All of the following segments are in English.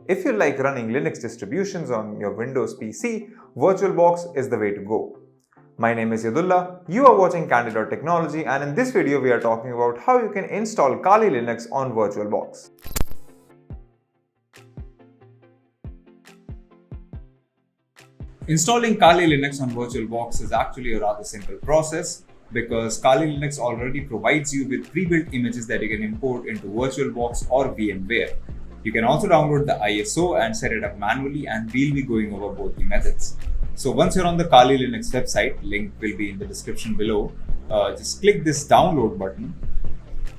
If you like running Linux distributions on your Windows PC, Virtualbox is the way to go. My name is Yadullah, you are watching Candid.Technology, and in this video we are talking about how you can install Kali Linux on Virtualbox. Installing Kali Linux on Virtualbox is actually a rather simple process because Kali Linux already provides you with pre-built images that you can import into Virtualbox or VMware. You can also download the ISO and set it up manually, and we'll be going over both the methods. So once you're on the Kali Linux website, link will be in the description below, just click this download button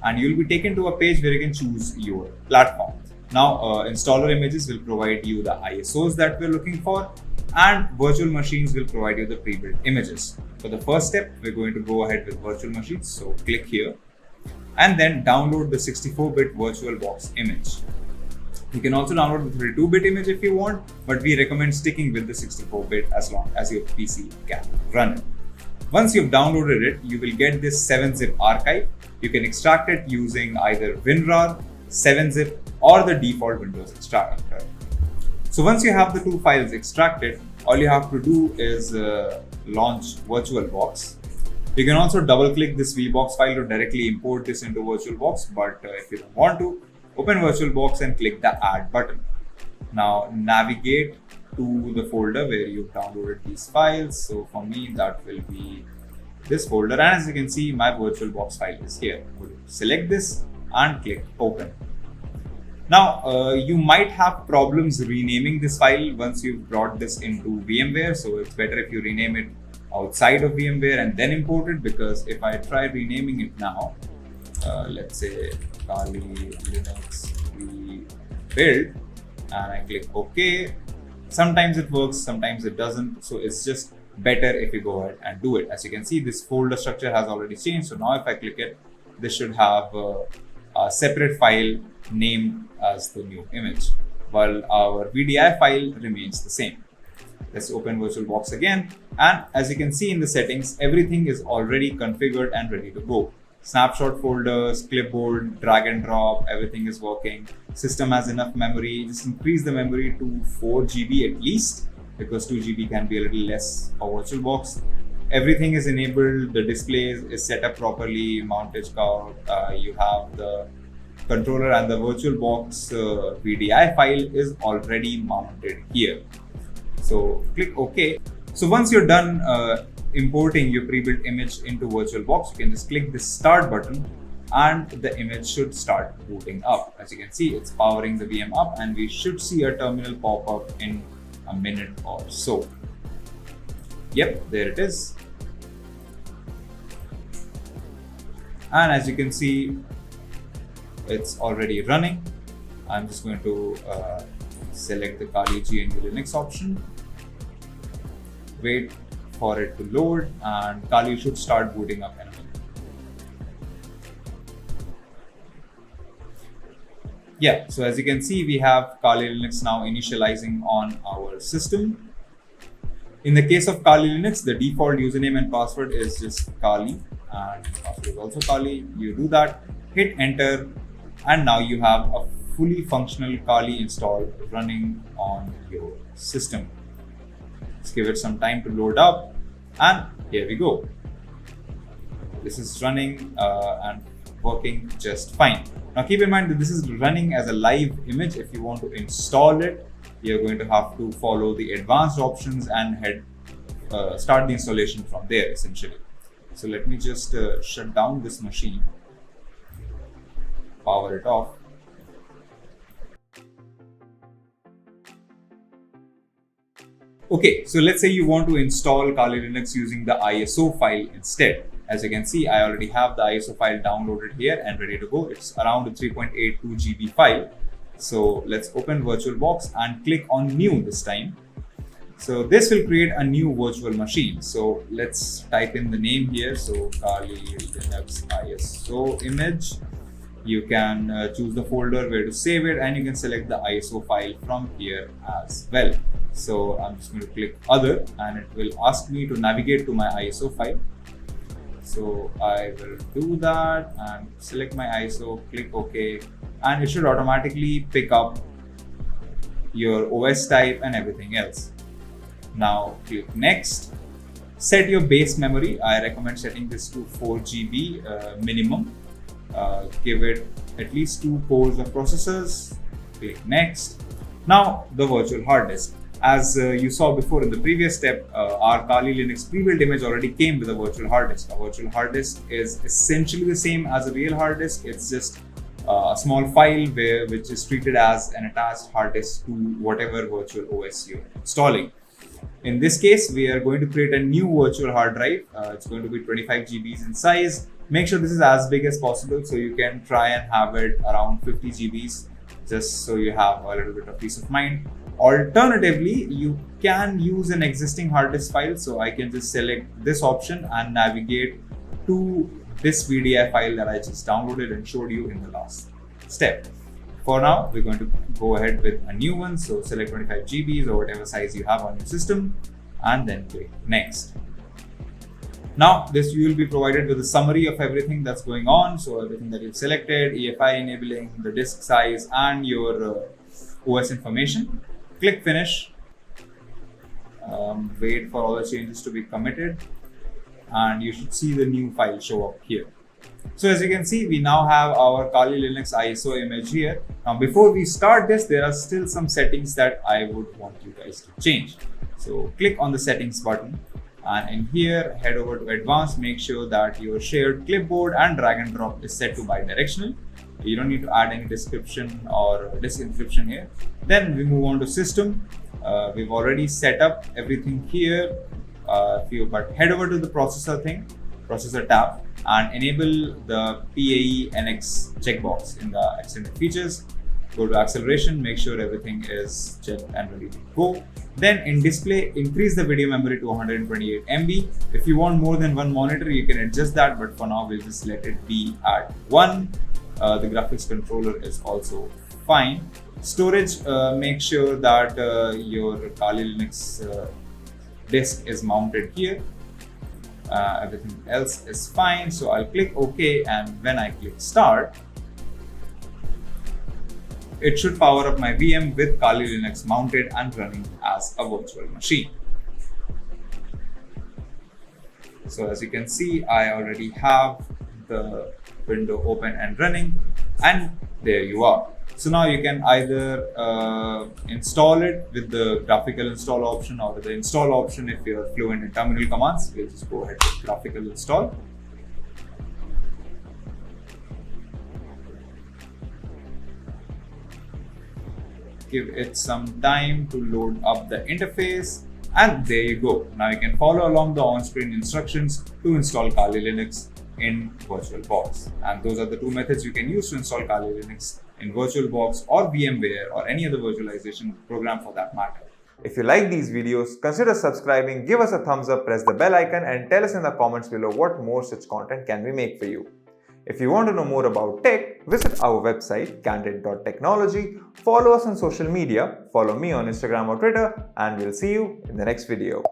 and you'll be taken to a page where you can choose your platform. Now installer images will provide you the ISOs that we're looking for, and virtual machines will provide you the pre-built images. For the first step, we're going to go ahead with virtual machines. So click here and then download the 64-bit VirtualBox image. You can also download the 32-bit image if you want, but we recommend sticking with the 64-bit as long as your PC can run it. Once you've downloaded it, you will get this 7-zip archive. You can extract it using either WinRAR, 7-zip, or the default Windows extractor. So once you have the two files extracted, all you have to do is launch VirtualBox. You can also double click this VBox file to directly import this into VirtualBox, but if you don't want to, open VirtualBox and click the add button. Now navigate to the folder where you've downloaded these files. So for me, that will be this folder, and as you can see, my VirtualBox file is here. Select this and click open. Now, you might have problems renaming this file once you've brought this into VMware. So it's better if you rename it outside of VMware and then import it, because if I try renaming it now, let's say Kali Linux rebuild, and I click OK, sometimes it works, sometimes it doesn't. So it's just better if you go ahead and do it. As you can see, this folder structure has already changed. So now if I click it, this should have a separate file named as the new image, while our VDI file remains the same. Let's open VirtualBox again, and as you can see in the settings, everything is already configured and ready to go. Snapshot folders, clipboard, drag and drop, everything is working. System has enough memory. Just increase the memory to 4 GB at least, because 2 GB can be a little less for VirtualBox. Everything is enabled, the display is set up properly, mountage count, you have the controller, and the VirtualBox VDI file is already mounted here. So click OK. So once you're done importing your pre-built image into VirtualBox, you can just click this start button and the image should start booting up. As you can see, it's powering the VM up, and we should see a terminal pop up in a minute or so. Yep, there it is. And as you can see, it's already running. I'm just going to select the Kali GNU Linux option. Wait for it to load, and Kali should start booting up in a minute. Yeah, so as you can see, we have Kali Linux now initializing on our system. In the case of Kali Linux, the default username and password is just Kali, and password is also Kali. You do that, hit enter, and now you have a fully functional Kali install running on your system. Let's give it some time to load up, and here we go. This is running and working just fine. Now keep in mind that this is running as a live image. If you want to install it, you're going to have to follow the advanced options and start the installation from there essentially. So let me just shut down this machine, power it off. Okay, so let's say you want to install Kali Linux using the ISO file instead. As you can see, I already have the ISO file downloaded here and ready to go. It's around a 3.82 GB file. So let's open VirtualBox and click on new this time. So this will create a new virtual machine. So let's type in the name here. So Kali Linux ISO image. You can choose the folder where to save it, and you can select the ISO file from here as well. So I'm just going to click other, and it will ask me to navigate to my ISO file. So I will do that and select my ISO, click OK, and it should automatically pick up your OS type and everything else. Now click next. Set your base memory. I recommend setting this to 4 GB minimum. Give it at least 2 cores of processors. Click next. Now the virtual hard disk. As you saw before in the previous step, our Kali Linux pre-built image already came with a virtual hard disk. A virtual hard disk is essentially the same as a real hard disk. It's just a small file which is treated as an attached hard disk to whatever virtual OS you're installing. In this case, we are going to create a new virtual hard drive. It's going to be 25 GBs in size. Make sure this is as big as possible so you can try and have it around 50 GBs, just so you have a little bit of peace of mind. Alternatively, you can use an existing hard disk file. So I can just select this option and navigate to this VDI file that I just downloaded and showed you in the last step. For now, we're going to go ahead with a new one. So select 25 GBs or whatever size you have on your system and then click next. Now you will be provided with a summary of everything that's going on. So everything that you've selected, EFI enabling, the disk size and your OS information. Click finish. Wait for all the changes to be committed and you should see the new file show up here. So as you can see, we now have our Kali Linux ISO image here. Now before we start this, there are still some settings that I would want you guys to change. So click on the settings button and in here, head over to advanced, make sure that your shared clipboard and drag and drop is set to bidirectional. You don't need to add any description or disk encryption here. Then we move on to system. We've already set up everything here, but head over to the processor tab and enable the PAE NX checkbox in the extended features. Go to acceleration, make sure everything is checked and ready to go. Then in display, increase the video memory to 128 MB. If you want more than one monitor, you can adjust that, but for now, we'll just let it be at 1. The graphics controller is also fine. Storage, make sure that your Kali Linux disk is mounted here. Everything else is fine. So I'll click OK, and when I click start, it should power up my VM with Kali Linux mounted and running as a virtual machine. So as you can see, I already have the window open and running, and there you are. So now you can either install it with the graphical install option or the install option if you're fluent in terminal commands. We'll just go ahead with graphical install. Give it some time to load up the interface, and there you go. Now you can follow along the on-screen instructions to install Kali Linux in Virtualbox. And those are the two methods you can use to install Kali Linux in Virtualbox or VMware or any other virtualization program for that matter. If you like these videos, consider subscribing, give us a thumbs up, press the bell icon and tell us in the comments below what more such content can we make for you. If you want to know more about tech, visit our website Candid.Technology, follow us on social media, follow me on Instagram or Twitter, and we'll see you in the next video.